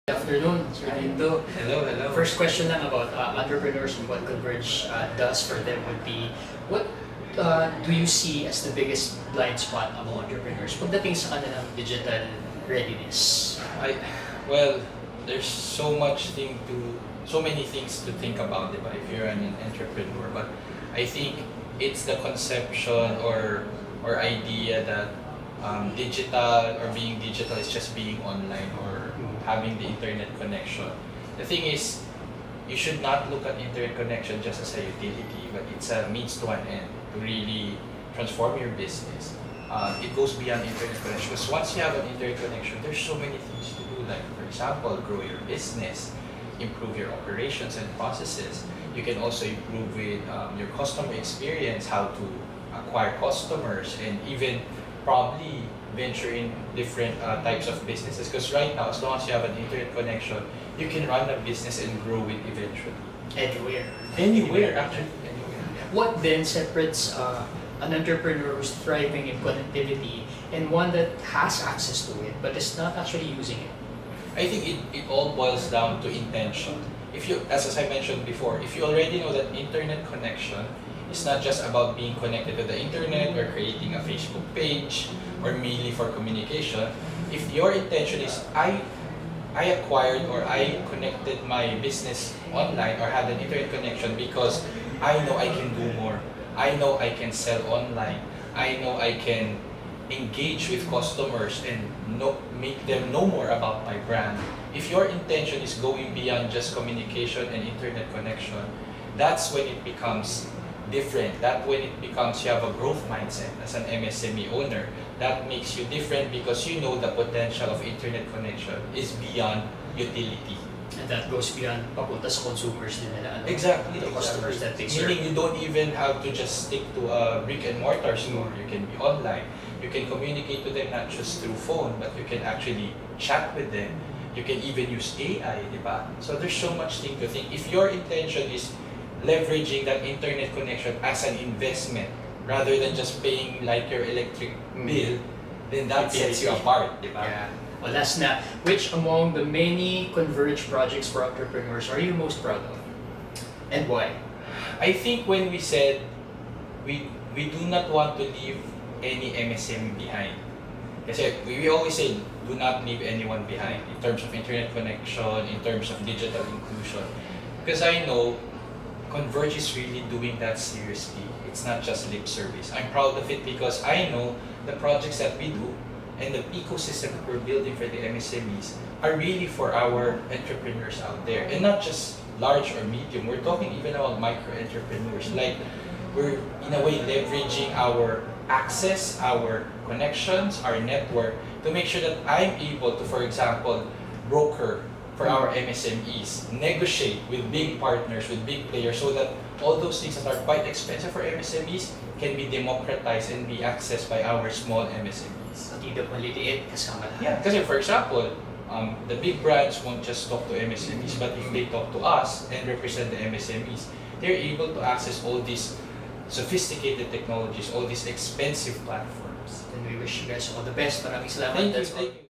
Good afternoon, Sir Dindo. Hello, hello. First question lang about entrepreneurs and what Converge does for them would be, what do you see as the biggest blind spot among entrepreneurs pagdating sa kanilang digital readiness? Well, there's so many things to think about, diba, if you're an entrepreneur. But I think it's the conception or idea that digital or being digital is just being online or having the internet connection. The thing is, you should not look at internet connection just as a utility, but it's a means to an end to really transform your business. It goes beyond internet connection because once you have an internet connection, there's so many things to do. Like, for example, grow your business, improve your operations and processes. You can also improve with your customer experience, how to acquire customers, and even probably venture in different types of businesses. Because right now, as long as you have an internet connection, you can run a business and grow it eventually. Anywhere. Actually, anywhere. What then separates an entrepreneur who's thriving in connectivity and one that has access to it but is not actually using it? I think it all boils down to intention. If you, as I mentioned before, if you already know that internet connection is not just about being connected to the internet or creating a Facebook page or merely for communication, if your intention is I acquired or I connected my business online or had an internet connection because I know I can do more, I know I can sell online, I know I can engage with customers and make them know more about my brand. If your intention is going beyond just communication and internet connection, that's when it becomes different. That when it becomes you have a growth mindset as an MSME owner. That makes you different because you know the potential of internet connection is beyond utility. And that goes beyond papunta sa consumers din nila. Exactly. The customers that they serve. Meaning you don't even have to just stick to a brick and mortar store. You can be online. You can communicate to them not just through phone, but you can actually chat with them. You can even use AI, diba? So there's so much thing to think. If your intention is leveraging that internet connection as an investment rather than just paying like your electric bill, then that sets you apart, diba? Yeah. Well, last na, which among the many Converge projects for entrepreneurs are you most proud of? And why? I think when we said we do not want to leave any MSME behind. Kasi we always say do not leave anyone behind in terms of internet connection, in terms of digital inclusion. Because I know Converge is really doing that seriously. It's not just lip service. I'm proud of it because I know the projects that we do and the ecosystem that we're building for the MSMEs are really for our entrepreneurs out there. And not just large or medium. We're talking even about micro entrepreneurs. Like, we're in a way leveraging our access, our connections, our network to make sure that I'm able to, for example, broker for our MSMEs, negotiate with big partners, with big players, so that all those things that are quite expensive for MSMEs can be democratized and be accessed by our small MSMEs. Hindi na maliliit kasama lahat. Yeah, kasi for example, the big brands won't just talk to MSMEs, but if they talk to us and represent the MSMEs, they're able to access all these sophisticated technologies, all these expensive platforms. And we wish you guys all the best. Maraming salamat. Thank That's all. you.